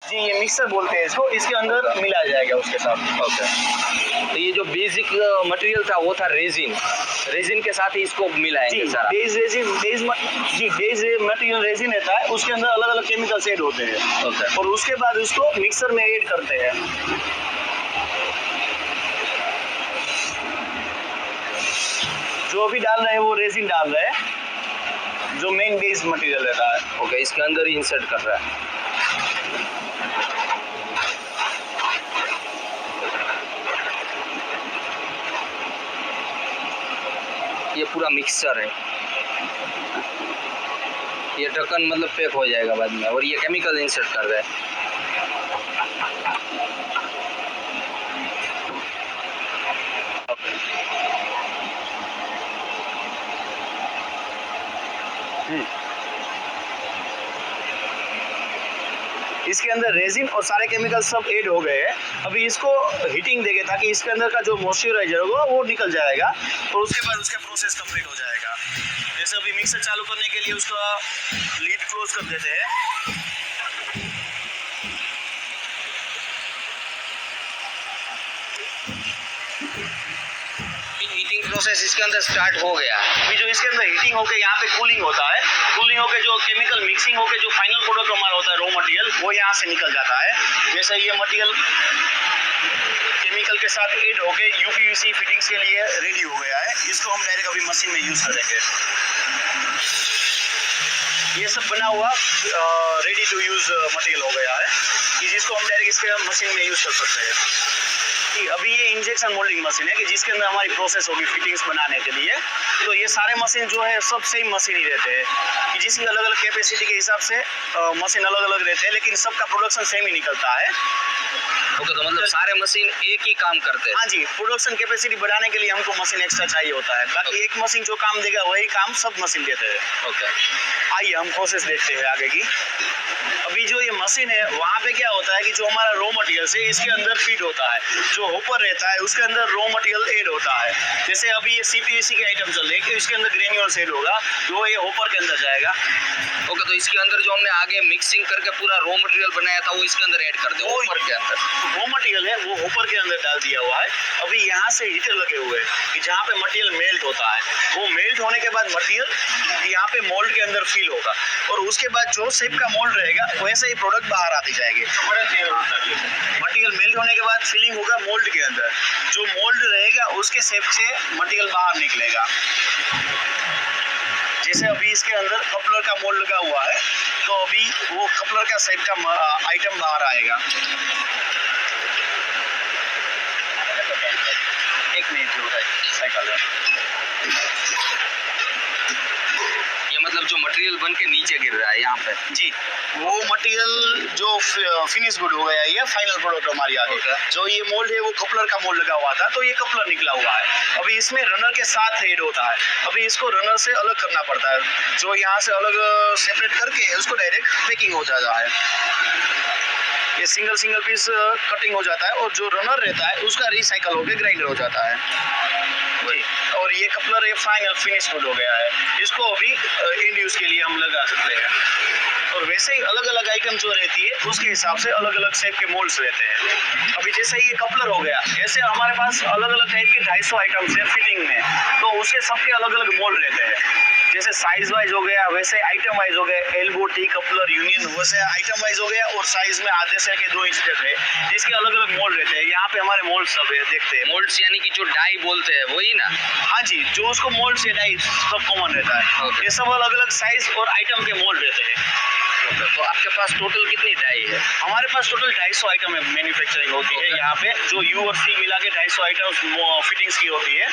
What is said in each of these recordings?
जी, ये मिक्सर बोलते हैं इसको, इसके अंदर मिलाया जाएगा उसके साथ। ओके, तो ये जो बेसिक मटेरियल था वो था रेजिन, रेजिन के साथ ही इसको मिलाएंगे सारा। बेस मटेरियल रेजिन रहता है, उसके अंदर अलग अलग केमिकल्स ऐड होते हैं। ओके, और उसके बाद उसको मिक्सर में ऐड करते हैं। जो अभी डाल रहे हैं वो रेजिन डाल रहे हैं, जो मेन बेस मटेरियल रहता है। ओके, इसके अंदर ही इंसर्ट कर रहा है। ये पूरा मिक्सचर है, ये ढक्कन मतलब पैक हो जाएगा बाद में, और ये केमिकल इंसर्ट कर रहा है। इसके अंदर रेजिन और सारे केमिकल सब ऐड हो गए हैं। अभी इसको हीटिंग देंगे ताकि इसके अंदर का जो मॉइस्चराइजर होगा वो निकल जाएगा, और उसके बाद उसका प्रोसेस कंप्लीट हो जाएगा। जैसे अभी मिक्सर चालू करने के लिए उसका लीड क्लोज कर देते हैं। हीटिंग प्रोसेस इसके अंदर स्टार्ट हो गया। अभी जो इसके अंदर हीटिंग होकर यहाँ पे कूलिंग होता है, कूलिंग होकर जो केमिकल मिक्सिंग होकर जो फाइनल प्रोडक्ट हमारा होता है रॉ मटेरियल, वो यहाँ से निकल जाता है। जैसे ये मटेरियल केमिकल के साथ ऐड होके यूपीवीसी फिटिंग्स के लिए रेडी हो गया है। इसको हम डायरेक्ट अभी मशीन में यूज करेंगे। ये सब बना हुआ रेडी टू यूज मटेरियल हो गया है, कि जिसको हम डायरेक्ट इसके मशीन में यूज कर सकते हैं। अभी ये इंजेक्शन मोल्डिंग मशीन है कि जिसके अंदर हमारी प्रोसेस होगी फिटिंग्स बनाने के लिए। तो ये सारे मशीन जो है सब सेम मशीन ही रहते हैं, कि जिसकी अलग अलग कैपेसिटी के हिसाब से मशीन अलग अलग रहते हैं, लेकिन सबका प्रोडक्शन सेम ही निकलता है। ओके, तो मतलब सारे मशीन एक ही काम करते हैं। हाँ जी, प्रोडक्शन कैपेसिटी बढ़ाने के लिए हमको मशीन एक्स्ट्रा चाहिए होता है, बाकी एक मशीन जो काम देगा वही काम सब मशीन देते हैं। ओके, आइए हम प्रोसेस देखते हैं आगे की। अभी जो ये मशीन है वहाँ पे क्या होता है कि जो हमारा रॉ मटेरियल है इसके अंदर फीड होता है, जो होपर रहता है उसके अंदर रॉ मटेरियल ऐड होता है। जैसे अभी ये सीपीवीसी के आइटम चल रहे हैं कि इसके अंदर ग्रेन्यूल्स ऐड होगा, वो ये होपर के अंदर जाएगा। ओके, तो इसके अंदर जो हमने आगे मिक्सिंग करके पूरा रॉ मटेरियल बनाया था वो इसके अंदर ऐड कर दे, होपर के अंदर। रॉ मटेरियल है वो होपर के अंदर डाल दिया हुआ है। अभी यहाँ से हीटर लगे हुए हैं कि जहाँ पे मटेरियल मेल्ट होता है, वो मेल्ट होने के बाद मटेरियल यहाँ पे मोल्ड के अंदर फील होगा, और उसके बाद जो शेप का मोल्ड रहेगा वैसे ही प्रोडक्ट बाहर आती जाएगी। मटेरियल मेल्ट होने के बाद फिलिंग होगा मोल्ड के अंदर, जो मोल्ड रहेगा उसके शेप से मटेरियल बाहर निकलेगा। जैसे अभी इसके अंदर कपलर का मोल्ड लगा हुआ है, तो अभी वो कपलर का शेप का आइटम बाहर आएगा। एक मिनट जो है साइकिल ये मतलब जो मटेरियल बन के नीचे गिर रहा है यहाँ पे। जी, वो मटेरियल जो फिनिश गुड हो गया, ये फाइनल प्रोडक्ट हमारी आ गई। जो ये मोल्ड है वो कपलर का मोल्ड लगा हुआ था, तो ये कपलर निकला हुआ है। अभी इसमें रनर के साथ थ्रेड होता है, अभी इसको रनर से अलग करना पड़ता है, जो यहाँ से अलग सेपरेट करके उसको डायरेक्ट पैकिंग हो जाता है। ये सिंगल सिंगल पीस कटिंग हो जाता है, और जो रनर रहता है उसका रिसाइकल होकर ग्राइंडर हो जाता है। और ये कपलर ये फाइनल फिनिश गुड हो गया है, इसको अभी एंड यूज के लिए हम लगा सकते हैं। और वैसे ही अलग अलग आइटम जो रहती है उसके हिसाब से अलग अलग शेप के मोल्ड्स रहते हैं। अभी जैसे ये कपलर हो गया, ऐसे हमारे पास अलग अलग टाइप के 250 आइटम्स है फिटिंग में, तो उसके सबके अलग अलग मोल्ड रहते हैं। जैसे साइज वाइज हो गया, वैसे आइटम वाइज हो गया, एल्बो टी कपलर यूनियन, वैसे आइटम वाइज हो गया, और साइज में आधे से लेकर 2 इंच तक है, जिसके अलग अलग मोल्ड रहते हैं। यहाँ पे हमारे मोल्ड सब है, देखते हैं। मोल्ड्स यानी कि जो डाई बोलते हैं वही ना? हाँ जी, जो उसको मोल्ड से डाई सब कॉमन रहता है। ये सब अलग अलग साइज और आइटम के मोल्ड रहते हैं। तो आपके पास टोटल कितनी डाई है? हमारे पास टोटल 250 आइटम है, मैन्युफैक्चरिंग होती है यहाँ पे, जो यू और सी मिला के 250 आइटम फिटिंग्स की होती है,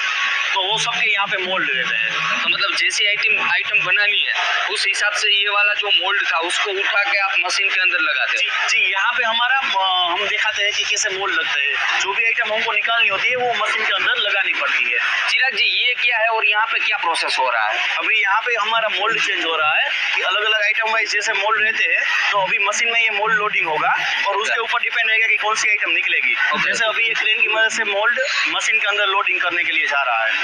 तो वो सबके यहाँ पे मोल्ड रहते हैं। तो मतलब जैसी आइटम बनानी है उस हिसाब से ये वाला जो मोल्ड था उसको उठा के आप मशीन के अंदर लगाते हैं? जी, यहाँ पे हमारा हम दिखाते हैं कि कैसे मोल्ड लगते हैं। जो भी आइटम हमको निकालनी होती है वो मशीन के अंदर लगानी पड़ती है। चिराग जी, ये क्या है और यहाँ पे क्या प्रोसेस हो रहा है? अभी यहाँ पे हमारा मोल्ड चेंज हो रहा है कि अलग अलग आइटम वाइज जैसे मोल्ड रहते हैं, तो अभी मशीन में ये मोल्ड लोडिंग होगा, और उसके ऊपर डिपेंड रहेगा कि कौन सी आइटम निकलेगी। जैसे अभी ये क्रेन की मदद से मोल्ड मशीन के अंदर लोडिंग करने के लिए जा रहा है।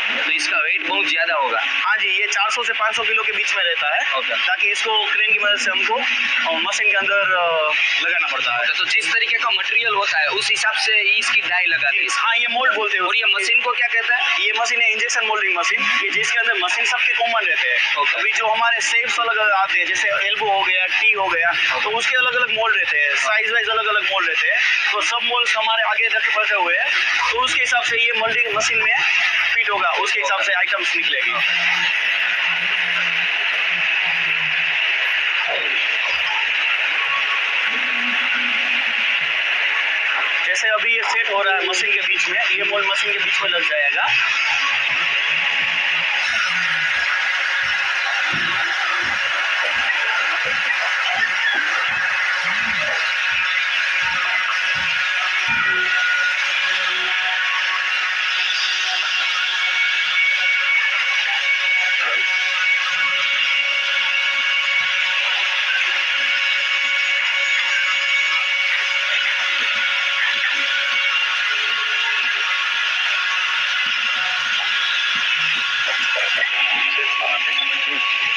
तो इसका वेट बहुत ज्यादा होगा। हाँ जी, ये 400 से 500 किलो के बीच में रहता है। ओके। ताकि इसको क्रेन की मदद से हमको मशीन के अंदर लगाना पड़ता है। तो जिस तरीके का मटेरियल होता है उस हिसाब से इसकी डाई लगाते हैं। हाँ, ये मोल्ड बोलते हैं। और ये मशीन को क्या कहता है? ये मशीन है इंजेक्शन मोल्डिंग मशीन, ये जिसके अंदर मशीन सबके कॉमन रहते हैं। Okay. अभी जो हमारे शेप्स अलग अलग आते हैं, जैसे एल्बो हो गया, टी हो गया, तो उसके अलग अलग मोल्ड रहते हैं, साइज वाइज अलग अलग मोल्ड रहते हैं। तो सब मोल्ड हमारे आगे रखे हुए हैं, तो उसके हिसाब से ये मोल्डिंग मशीन में फिट होगा, उसके हिसाब से आइटम्स निकलेगी। जैसे अभी ये सेट हो रहा है मशीन के बीच में, ये मोल्ड मशीन के बीच में लग जाएगा।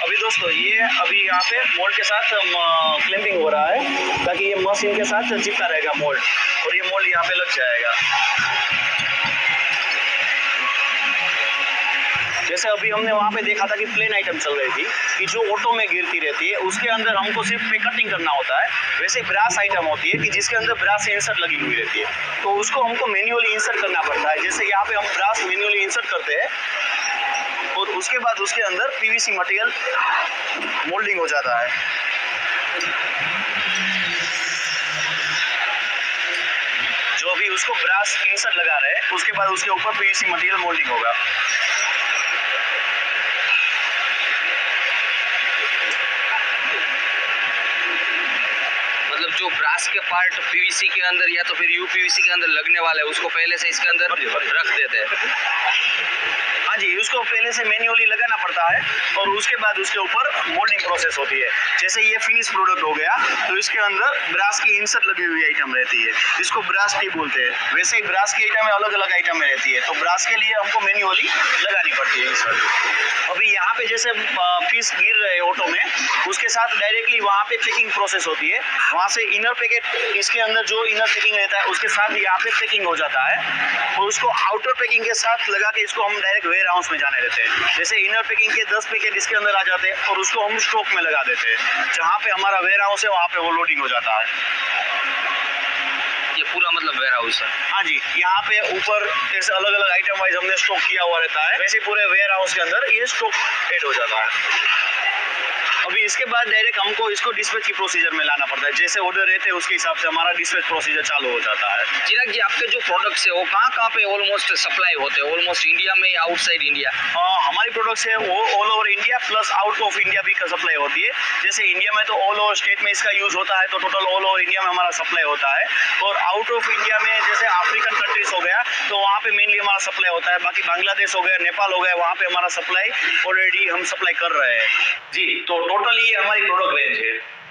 अभी दोस्तों ये अभी यहाँ पे मोल्ड के साथ क्लैंपिंग हो रहा है, ताकि ये मशीन के साथ चिपका रहेगा मोल्ड, और ये मोल्ड यहाँ पे लग जाएगा। जैसे अभी हमने वहाँ पे देखा था कि प्लेन आइटम चल रही थी, कि जो ऑटो में गिरती रहती है, उसके अंदर हमको सिर्फ पे कटिंग करना होता है। वैसे ब्रास आइटम होती है कि जिसके अंदर ब्रास इंसर्ट लगी हुई रहती है, तो उसको हमको मैन्युअली इंसर्ट करना पड़ता है। जैसे यहाँ पे हम ब्रास मैन्युअली इंसर्ट करते हैं, और उसके बाद उसके अंदर पीवीसी मटेरियल मोल्डिंग हो जाता है। जो भी उसको ब्रास इंसर्ट लगा रहे हैं, उसके बाद उसके ऊपर पीवीसी मटेरियल मोल्डिंग होगा। मतलब जो ब्रास के पार्ट पीवीसी के अंदर या तो फिर यूपीवीसी के अंदर लगने वाला है उसको पहले से इसके अंदर रख देते हैं। हाँ जी, उसको पहले से मैन्युअली लगाना पड़ता है, और उसके बाद उसके ऊपर मोल्डिंग प्रोसेस होती है। जैसे ये फिनिश प्रोडक्ट हो गया, तो इसके अंदर ब्रास की इंसर्ट लगी हुई आइटम रहती है, जिसको ब्रास टी बोलते हैं। वैसे ही ब्रास की आइटम में अलग अलग आइटम में रहती है, तो ब्रास के लिए हमको मैन्युअली लगानी पड़ती है इंसर्ट। अभी यहाँ पे जैसे पीस गिर रहे हैं ऑटो में, उसके साथ डायरेक्टली वहाँ पे पैकिंग प्रोसेस होती है। वहाँ से इनर पैकेट, इसके अंदर जो इनर पैकिंग रहता है उसके साथ यहाँ पे पैकिंग हो जाता है, और उसको आउटर पैकिंग के साथ लगा के इसको हम डायरेक्ट वेयर हाउस में जाने देते हैं। जैसे इनर पैकिंग के 10 पैकेट इसके अंदर आ जाते हैं, और उसको हम स्टॉक में लगा देते हैं। जहाँ पे हमारा वेयर हाउस है वहाँ पे वो लोडिंग हो जाता है। ये पूरा मतलब वेयर हाउस है। हाँ जी, यहाँ पे ऊपर जैसे अलग अलग आइटम वाइज हमने स्टॉक किया हुआ रहता है, वैसे पूरे वेयर हाउस के अंदर ये स्टॉक ऐड हो जाता है। अभी इसके बाद डायरेक्ट हमको इसको डिस्पैच की प्रोसीजर में लाना पड़ता है। जैसे ऑर्डर रहते हैं उसके हिसाब से हमारा डिस्पैच प्रोसीजर चालू हो जाता है। चिराग जी, आपके जो प्रोडक्ट्स है वो कहाँ पे ऑलमोस्ट सप्लाई होते हैं? ऑलमोस्ट इंडिया में या आउटसाइड इंडिया? हमारी प्रोडक्ट्स है वो all over India plus out of India भी सप्लाई होती है। जैसे इंडिया में तो ऑल ओवर स्टेट में इसका यूज होता है, तो टोटल ऑल ओवर इंडिया में हमारा सप्लाई होता है। और आउट ऑफ इंडिया में जैसे अफ्रीकन कंट्रीज हो गया, तो वहाँ पे मेनली हमारा सप्लाई होता है। बाकी बांग्लादेश हो गया, नेपाल हो गया, वहाँ पे हमारा सप्लाई ऑलरेडी हम सप्लाई कर रहे हैं। जी, तो टोटल ये हमारी प्रोडक्ट रेंज है।